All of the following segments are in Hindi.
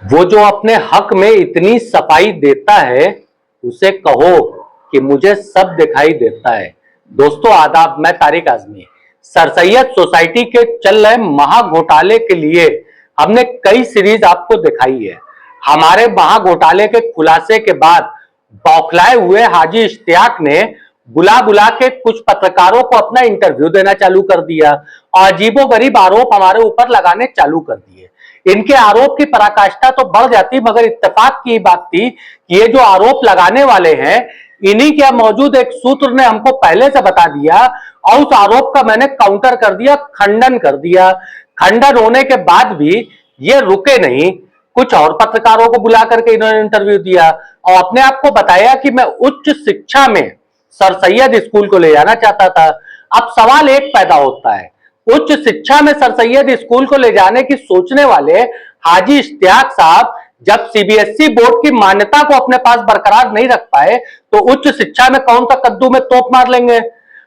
वो जो अपने हक में इतनी सफाई देता है, उसे कहो कि मुझे सब दिखाई देता है। दोस्तों आदाब, मैं तारिक आजमी। सर सैयद सोसाइटी के चल रहे महा घोटाले के लिए हमने कई सीरीज आपको दिखाई है। हमारे महा घोटाले के खुलासे के बाद बौखलाए हुए हाजी इश्तियाक ने बुला बुला के कुछ पत्रकारों को अपना इंटरव्यू देना चालू कर दिया और अजीबोगरीब आरोप हमारे ऊपर लगाने चालू कर दिए। इनके आरोप की पराकाष्ठा तो बढ़ जाती, मगर इत्तेफाक की बात थी कि ये जो आरोप लगाने वाले हैं, इन्हीं के मौजूद एक सूत्र ने हमको पहले से बता दिया और उस आरोप का मैंने काउंटर कर दिया, खंडन कर दिया। खंडन होने के बाद भी ये रुके नहीं, कुछ और पत्रकारों को बुला करके इन्होंने इंटरव्यू दिया और अपने आप को बताया कि मैं उच्च शिक्षा में सर सैयद स्कूल को ले जाना चाहता था। अब सवाल एक पैदा होता है, उच्च शिक्षा में सर सैयद स्कूल को ले जाने की सोचने वाले हाजी इश्तियाक साहब जब सीबीएसई बोर्ड की मान्यता को अपने पास बरकरार नहीं रख पाए तो उच्च शिक्षा में कौन सा कद्दू में तोप मार लेंगे।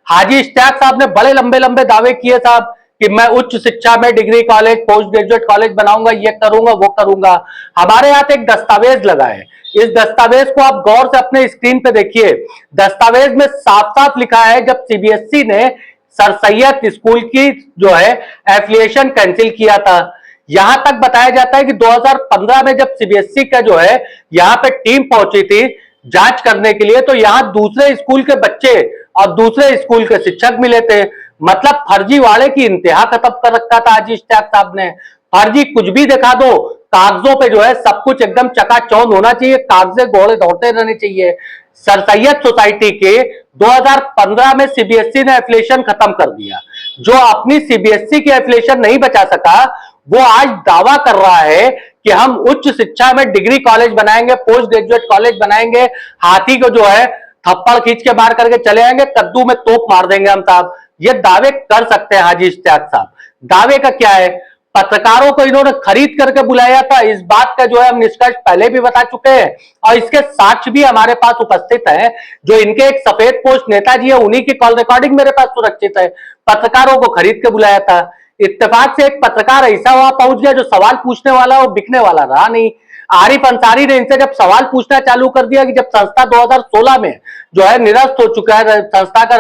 हाजी इश्तियाक साहब ने बड़े लंबे लंबे दावे किए साहब कि मैं उच्च शिक्षा में degree college, post graduate college बनाऊंगा, ये करूंगा, वो करूंगा। हमारे यहाँ एक दस्तावेज लगा है, इस दस्तावेज को आप गौर से अपने स्क्रीन पे देखिए। दस्तावेज में साफ साफ लिखा है, जब सीबीएसई ने सर सैयद स्कूल की जो है एफिलिएशन कैंसिल किया था, यहां तक बताया जाता है कि 2015 में जब सीबीएसई का जो है यहां पे टीम पहुंची थी जांच करने के लिए, तो यहां दूसरे स्कूल के बच्चे और दूसरे स्कूल के शिक्षक मिले थे। मतलब फर्जीवाड़े की इंतहा खत्म कर रखा था हाजी इश्तियाक साहब ने। फर्जी कुछ भी दिखा दो, कागजों पे जो है सब कुछ एकदम चकाचौंध होना चाहिए, कागजे घोड़े दौड़ते रहने चाहिए। सर सैयद सोसाइटी के 2015 में सीबीएसई ने एफिलिएशन खत्म कर दिया। जो अपनी सीबीएसई की एफिलिएशन नहीं बचा सका, वो आज दावा कर रहा है कि हम उच्च शिक्षा में डिग्री कॉलेज बनाएंगे, पोस्ट ग्रेजुएट कॉलेज बनाएंगे, हाथी को जो है थप्पड़ खींच के मार करके चले आएंगे, कद्दू में तोप मार देंगे हम साहब। ये दावे कर सकते हैं हाजी इश्तियाक साहब। दावे का क्या है, पत्रकारों को इन्होंने खरीद करके बुलाया था, इस बात का जो है हम निष्कर्ष पहले भी बता चुके हैं और इसके साक्ष्य भी हमारे पास उपस्थित है। जो इनके एक सफेद पोस्ट नेताजी है, उन्हीं की कॉल रिकॉर्डिंग मेरे पास सुरक्षित है। पत्रकारों को खरीद के बुलाया था। इत्तेफाक से एक पत्रकार ऐसा वहां पहुंच गया जो सवाल पूछने वाला वो बिकने वाला रहा नहीं। आरिफ अंसारी ने इनसे जब सवाल पूछना चालू कर दिया कि जब संस्था 2016 में जो है निरस्त हो चुका है संस्था का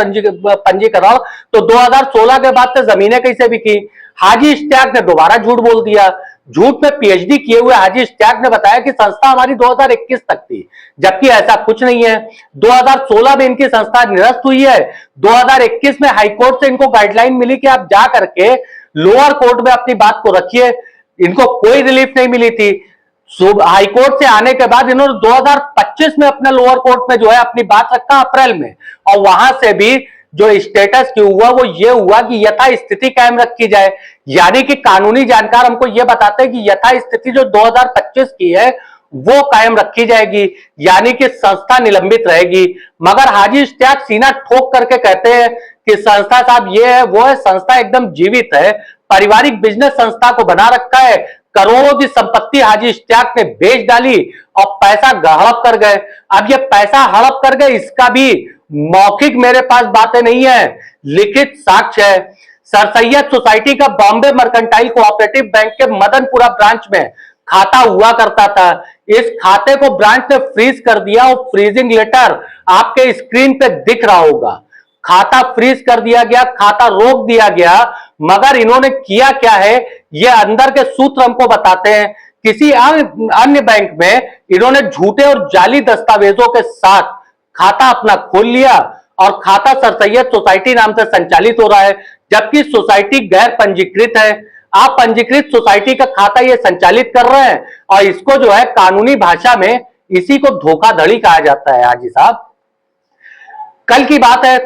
पंजीकरण, तो 2016 के बाद से जमीनें कैसे बिकी। हाजी इश्तियाक ने दोबारा झूठ बोल दिया। झूठ में पीएचडी किए हुए हाजी इश्तियाक ने बताया कि संस्था हमारी 2021 तक थी, जबकि ऐसा कुछ नहीं है। 2016 में इनकी संस्था निरस्त हुई है। 2021 में हाईकोर्ट से इनको गाइडलाइन मिली कि आप जा करके लोअर कोर्ट में अपनी बात को रखिए। इनको कोई रिलीफ नहीं मिली थी। हाईकोर्ट से आने के बाद इन्होंने 2025 में अपने लोअर कोर्ट में जो है अपनी बात रखा अप्रैल में, और वहां से भी जो स्टेटस क्यों हुआ वो ये हुआ कि यथा स्थिति कायम रखी जाए। यानी कि कानूनी जानकार हमको ये बताते हैं कि यथा स्थिति जो 2025 की है वो कायम रखी जाएगी, यानी कि संस्था निलंबित रहेगी। मगर हाजी इश्तियाक सीना ठोक करके कहते हैं कि संस्था साहब ये है वो है, संस्था एकदम जीवित है, पारिवारिक बिजनेस संस्था को बना रखा है। करोड़ों की संपत्ति हाजी इश्तियाक ने बेच डाली और पैसा हड़प कर गए। अब ये पैसा हड़प कर गए, इसका भी मौखिक मेरे पास बातें नहीं है, लिखित साक्ष्य है। सर सैयद सोसाइटी का बॉम्बे मर्केंटाइल कोऑपरेटिव बैंक के मदनपुरा ब्रांच में खाता हुआ करता था। इस खाते को ब्रांच ने फ्रीज कर दिया और फ्रीजिंग लेटर आपके स्क्रीन पे दिख रहा होगा। खाता फ्रीज कर दिया गया, खाता रोक दिया गया, मगर इन्होंने किया क्या है ये अंदर के सूत्र हमको बताते हैं। किसी अन्य बैंक में इन्होंने झूठे और जाली दस्तावेजों के साथ खाता अपना खोल लिया और खाता सर सैयद सोसाइटी नाम से संचालित हो रहा है, जबकि सोसाइटी गैर पंजीकृत है। आप पंजीकृत सोसाइटी का खाता ये संचालित कर रहे हैं और इसको जो है कानूनी भाषा में इसी को धोखाधड़ी कहा जाता है। हाजी साहब, कल की बात है,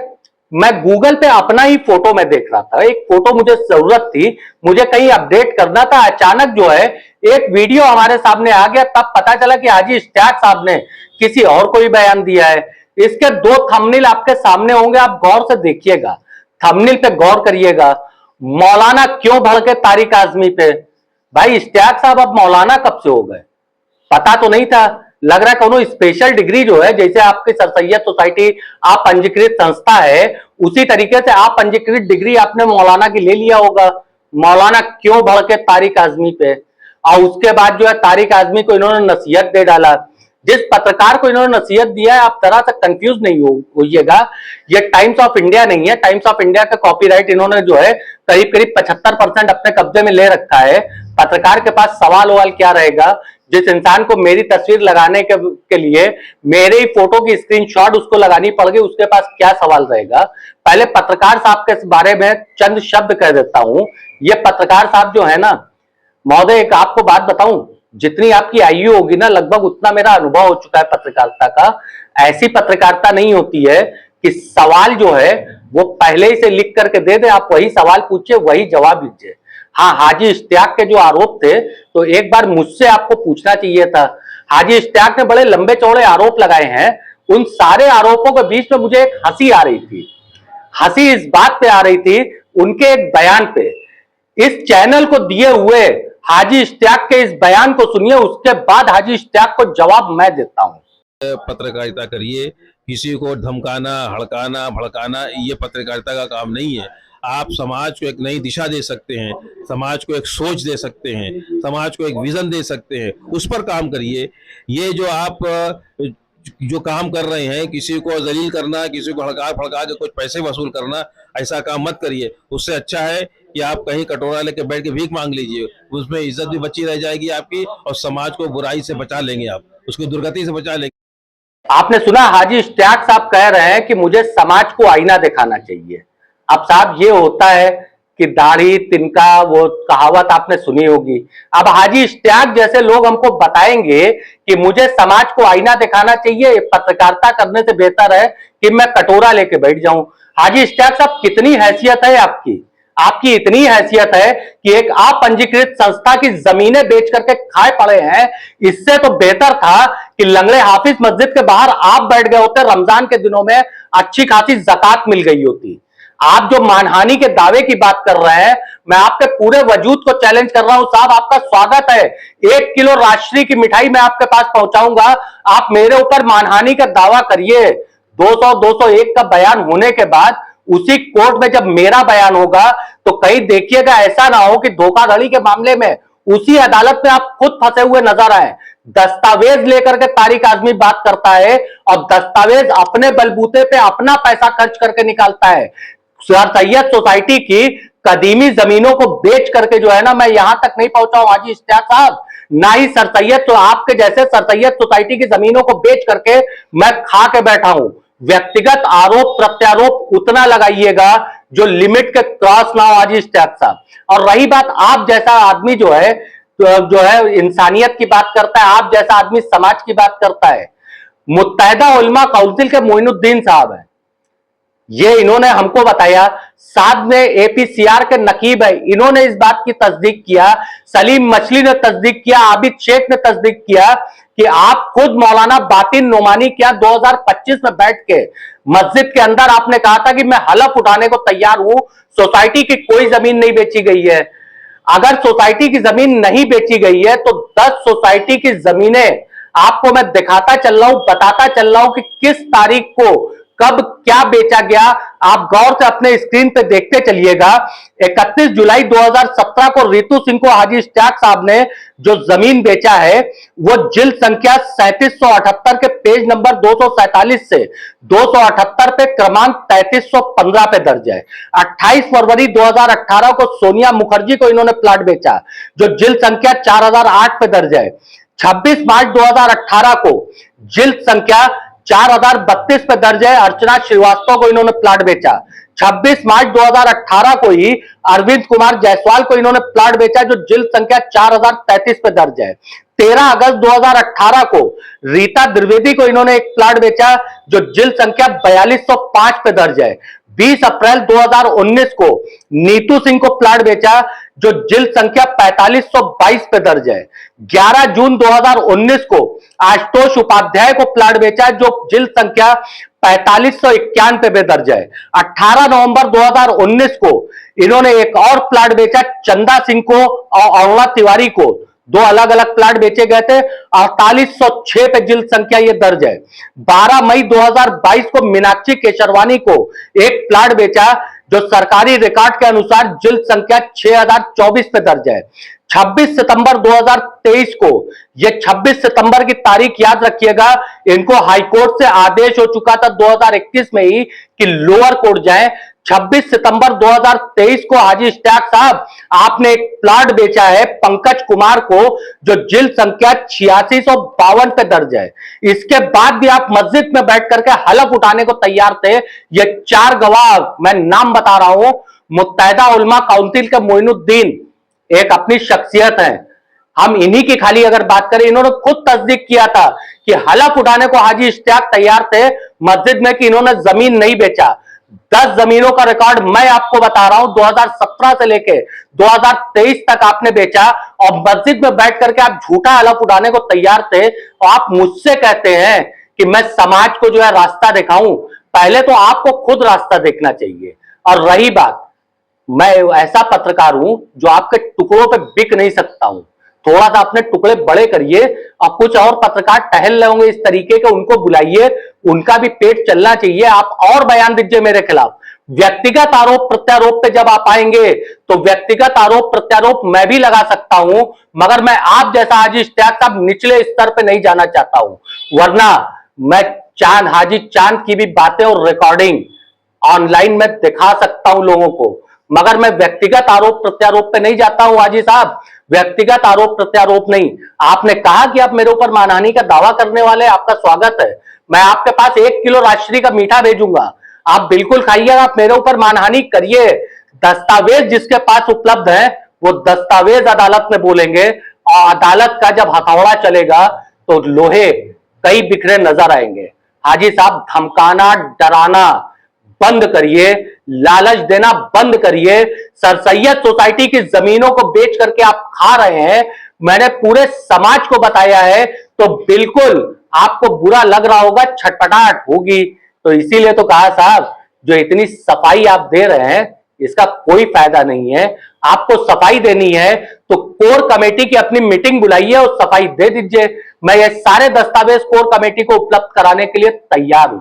मैं गूगल पे अपना ही फोटो में देख रहा था, एक फोटो मुझे जरूरत थी, मुझे कहीं अपडेट करना था। अचानक जो है एक वीडियो हमारे सामने आ गया, तब पता चला कि हाजी इश्तियाक साहब ने किसी और को ही बयान दिया है। इसके दो थंबनेल आपके सामने होंगे, आप गौर से देखिएगा, थंबनेल पे गौर करिएगा। मौलाना क्यों भड़के तारिक आजमी पे? भाई इश्तियाक साहब अब मौलाना कब से हो गए? पता तो नहीं था। लग रहा है कोनो स्पेशल डिग्री जो है, जैसे आपकी सर सैयद सोसाइटी आप पंजीकृत संस्था है, उसी तरीके से आप पंजीकृत डिग्री आपने मौलाना की ले लिया होगा। मौलाना क्यों भड़के तारिक आजमी पे? और उसके बाद जो है तारिक आजमी को इन्होंने नसीहत दे डाला। जिस पत्रकार को इन्होंने नसीहत दिया है, आप तरह से कंफ्यूज नहीं होइएगा, ये टाइम्स ऑफ इंडिया नहीं है। टाइम्स ऑफ इंडिया का कॉपीराइट इन्होंने जो है करीब करीब 75% अपने कब्जे में ले रखा है। पत्रकार के पास सवाल क्या रहेगा? जिस इंसान को मेरी तस्वीर लगाने के लिए मेरे ही फोटो की स्क्रीनशॉट उसको लगानी पड़ गई, उसके पास क्या सवाल रहेगा? पहले पत्रकार साहब के बारे में चंद शब्द कह देता हूं। ये पत्रकार साहब जो है ना महोदय, एक आपको बात बताऊं, जितनी आपकी आयु होगी ना लगभग उतना मेरा अनुभव हो चुका है पत्रकारिता का। ऐसी पत्रकारिता नहीं होती है कि सवाल जो है वो पहले ही से लिख करके दे दे, आप वही सवाल पूछिए वही जवाब लीजिए। हाँ, हाजी इश्तियाक के जो आरोप थे तो एक बार मुझसे आपको पूछना चाहिए था। हाजी इश्तियाक ने बड़े लंबे चौड़े आरोप लगाए हैं, उन सारे आरोपों के बीच में मुझे एक हंसी आ रही थी। हंसी इस बात पे आ रही थी उनके एक बयान पे। इस चैनल को दिए हुए हाजी इश्तियाक के इस बयान को सुनिए, उसके बाद हाजी इश्तियाक को जवाब मैं देता हूं। पत्रकारिता करिए, किसी को धमकाना, हड़काना, भड़काना ये पत्रकारिता का काम नहीं है। आप समाज को एक नई दिशा दे सकते हैं, समाज को एक सोच दे सकते हैं, समाज को एक विजन दे सकते हैं, उस पर काम करिए। ये जो आप जो काम कर रहे हैं, किसी को जलील करना, किसी को हड़का फड़का के कुछ पैसे वसूल करना, ऐसा काम मत करिए। उससे अच्छा है कि आप कहीं कटोरा लेके बैठ के भीख मांग लीजिए, उसमें इज्जत भी बची रह जाएगी आपकी और समाज को बुराई से बचा लेंगे, आप उसको दुर्गति से बचा लेंगे। आपने सुना हाजी इश्तियाक साहब कह रहे हैं कि मुझे समाज को आईना दिखाना चाहिए। अब साहब ये होता है कि दाढ़ी तिनका वो कहावत आपने सुनी होगी। अब हाजी इश्तियाक जैसे लोग हमको बताएंगे कि मुझे समाज को आईना दिखाना चाहिए, पत्रकारिता करने से बेहतर है कि मैं कटोरा लेके बैठ जाऊं। हाजी इश्तियाक साहब कितनी हैसियत है आपकी? आपकी इतनी हैसियत है कि एक अपंजीकृत संस्था की जमीनें बेच करके खाए पड़े हैं। इससे तो बेहतर था कि लंगड़े हाफिज मस्जिद के बाहर आप बैठ गए होते, रमजान के दिनों में अच्छी खासी ज़कात मिल गई होती। आप जो मानहानि के दावे की बात कर रहे हैं, मैं आपके पूरे वजूद को चैलेंज कर रहा हूं साहब, आपका स्वागत है। 1 किलो राष्ट्रीय की मिठाई मैं आपके पास पहुंचाऊंगा, आप मेरे ऊपर मानहानि का दावा करिए। 201 का बयान होने के बाद उसी कोर्ट में जब मेरा बयान होगा तो कहीं देखिएगा ऐसा ना हो कि धोखाधड़ी के मामले में उसी अदालत में आप खुद फंसे हुए नजर आए। दस्तावेज लेकर के तारिक आजमी बात करता है और दस्तावेज अपने बलबूते पे अपना पैसा खर्च करके निकालता है। सर सैयद सोसाइटी की कदीमी जमीनों को बेच करके जो है ना, मैं यहां तक नहीं पहुंचा हूं हाजी इश्तियाक साहब, ना ही सर सैयद तो आपके जैसे सर सैयद सोसाइटी की जमीनों को बेच करके मैं खा के बैठा हूं। व्यक्तिगत आरोप प्रत्यारोप उतना लगाइएगा जो लिमिट के क्रॉस ना हो हाजी इश्तियाक साहब। और रही बात आप जैसा आदमी जो है इंसानियत की बात करता है, आप जैसा आदमी समाज की बात करता है, मुत्तहिदा उलमा काउंसिल के मोइनुद्दीन साहब है, ये इन्होंने हमको बताया। साथ में एपीसीआर के नकीब है, इन्होंने इस बात की तस्दीक किया। सलीम मछली ने तस्दीक किया, आबिद शेख ने तस्दीक किया कि आप खुद मौलाना बातिन नोमानी क्या 2025 में बैठ के मस्जिद के अंदर आपने कहा था कि मैं हलफ उठाने को तैयार हूं, सोसाइटी की कोई जमीन नहीं बेची गई है। अगर सोसाइटी की जमीन नहीं बेची गई है तो 10 सोसाइटी की जमीनें आपको मैं दिखाता चल रहा हूं, बताता चल रहा हूं कि किस तारीख को कब क्या बेचा गया। आप गौर से अपने स्क्रीन पे देखते चलिएगा। 31 जुलाई 2017 को रितु सिंह को हाजी इश्तियाक साहब ने जो जमीन बेचा है वो जिल्द संख्या 3778 के पेज नंबर 247 से 278 पे क्रमांक 3315 पे दर्ज है। 28 फरवरी 2018 को सोनिया मुखर्जी को इन्होंने प्लाट बेचा जो जिल्द संख्या 4008 पे दर्ज है। 26 मार्च 2018 को जिल्द संख्या 4032 पे दर्ज है, अर्चना श्रीवास्तव को इन्होंने प्लाट बेचा। 26 मार्च 2018 को ही अरविंद कुमार जायसवाल को इन्होंने प्लाट बेचा जो जिल्द संख्या 4033 पे दर्ज है। 13 अगस्त 2018 को रीता द्विवेदी को इन्होंने एक प्लाट बेचा जो जिल्द संख्या 4205 पे दर्ज है। 20 अप्रैल 2019 को नीतू सिंह को प्लाट बेचा जो जिल्द संख्या 4522 पे दर्ज है। 11 जून 2019 को आशुतोष उपाध्याय को प्लाट बेचा जो जिल्द संख्या 4591 पे दर्ज है। 18 नवंबर 2019 को इन्होंने एक और प्लाट बेचा चंदा सिंह को और अरुणा तिवारी को, दो अलग अलग प्लाट बेचे गए थे। 4806 पे जिल्द संख्या ये दर्ज है। 12 मई 2022 को मीनाक्षी केशरवानी को एक प्लाट बेचा जो सरकारी रिकॉर्ड के अनुसार जिल्द संख्या 6024 पे दर्ज है। 26 सितंबर 2023 को, ये 26 सितंबर की तारीख याद रखिएगा, इनको हाईकोर्ट से आदेश हो चुका था 2021 में ही कि लोअर कोर्ट जाएं। 26 सितंबर 2023 को हाजी इश्तियाक साहब आपने एक प्लाट बेचा है पंकज कुमार को, जो जिल्द संख्या 8652 पे दर्ज है। इसके बाद भी आप मस्जिद में बैठ करके हलफ उठाने को तैयार थे। ये 4 गवाह, मैं नाम बता रहा हूं, मुत्तहिदा उलमा काउंसिल के मोइनुद्दीन एक अपनी शख्सियत है, हम इन्हीं की खाली अगर बात करें, इन्होंने खुद तस्दीक किया था कि हलफ उठाने को हाजी इश्तियाक तैयार थे मस्जिद में कि इन्होंने जमीन नहीं बेचा। 10 जमीनों का रिकॉर्ड मैं आपको बता रहा हूं, 2017 से लेके 2023 तक आपने बेचा और मस्जिद में बैठ करके आप झूठा हलफ उठाने को तैयार थे। और आप मुझसे कहते हैं कि मैं समाज को जो है रास्ता दिखाऊं। पहले तो आपको खुद रास्ता देखना चाहिए। और रही बात, मैं ऐसा पत्रकार हूं जो आपके टुकड़ों पे बिक नहीं सकता हूं। थोड़ा सा अपने टुकड़े बड़े करिए और कुछ और पत्रकार टहल रहे होंगे इस तरीके के, उनको बुलाइए, उनका भी पेट चलना चाहिए। आप और बयान दीजिए मेरे खिलाफ। व्यक्तिगत आरोप प्रत्यारोप पे जब आप आएंगे तो व्यक्तिगत आरोप प्रत्यारोप मैं भी लगा सकता हूं, मगर मैं आप जैसा हाजी इश्तियाक साहब निचले स्तर पे नहीं जाना चाहता हूं। वरना मैं हाजी चांद की भी बातें और रिकॉर्डिंग ऑनलाइन में दिखा सकता हूं लोगों को, मगर मैं व्यक्तिगत आरोप प्रत्यारोप पे नहीं जाता हूं। हाजी साहब, व्यक्तिगत आरोप प्रत्यारोप नहीं। आपने कहा कि आप मेरे ऊपर मानहानि का दावा करने वाले, आपका स्वागत है। मैं आपके पास 1 किलो राजश्री का मीठा भेजूंगा, आप बिल्कुल खाइएगा, आप मेरे ऊपर मानहानि करिए। दस्तावेज जिसके पास उपलब्ध है वो दस्तावेज अदालत में बोलेंगे, और अदालत का जब हथौड़ा चलेगा तो लोहे कई बिखरे नजर आएंगे। हाजी साहब, धमकाना डराना बंद करिए, लालच देना बंद करिए। सरसैयद सोसाइटी की जमीनों को बेच करके आप खा रहे हैं, मैंने पूरे समाज को बताया है, तो बिल्कुल आपको बुरा लग रहा होगा, छटपटाहट होगी। तो इसीलिए तो कहा साहब, जो इतनी सफाई आप दे रहे हैं इसका कोई फायदा नहीं है। आपको सफाई देनी है तो कोर कमेटी की अपनी मीटिंग बुलाइए और सफाई दे दीजिए। मैं ये सारे दस्तावेज कोर कमेटी को उपलब्ध कराने के लिए तैयार हूं।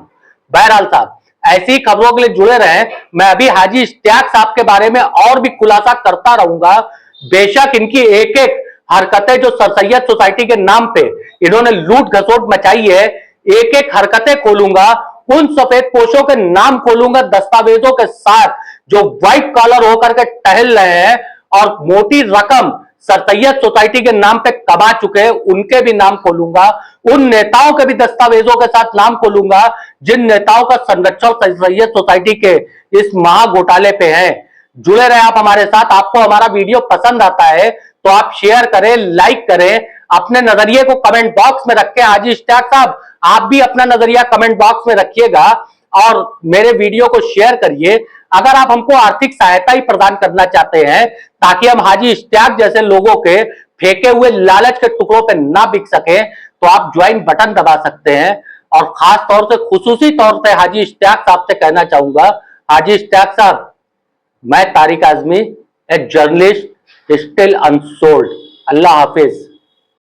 बहरहाल साहब, ऐसी खबरों के लिए जुड़े रहें। मैं अभी हाजी इश्तियाक साहब के बारे में और भी खुलासा करता रहूंगा। बेशक इनकी एक एक हरकतें जो सरसैयद सोसाइटी के नाम पे इन्होंने लूट घसोट मचाई है, एक एक हरकतें खोलूंगा, उन सफेद पोशों के नाम खोलूंगा दस्तावेजों के साथ जो व्हाइट कॉलर होकर के टहल रहे हैं और मोटी रकम सरसैयद सोसाइटी के नाम पे कमा चुके हैं, उनके भी नाम खोलूंगा। उन नेताओं के भी दस्तावेजों के साथ नाम खोलूंगा जिन नेताओं का संरक्षण सरसैयद सोसाइटी के इस महा घोटाले पे है। जुड़े रहे आप हमारे साथ। आपको हमारा वीडियो पसंद आता है तो आप शेयर करें, लाइक करें, अपने नजरिए को कमेंट बॉक्स में रखें। हाजी इश्तियाक साहब, आप भी अपना नजरिया कमेंट बॉक्स में रखिएगा और मेरे वीडियो को शेयर करिए। अगर आप हमको आर्थिक सहायता ही प्रदान करना चाहते हैं ताकि हम हाजी इश्तियाक जैसे लोगों के फेंके हुए लालच के टुकड़ों पे ना बिक सके, तो आप ज्वाइन बटन दबा सकते हैं। और खास तौर से खुसूसी तौर पे हाजी इश्तियाक साहब से कहना चाहूंगा, हाजी इश्तियाक साहब, मैं Tariq Azmi, a journalist, still unsold. Allah Hafiz.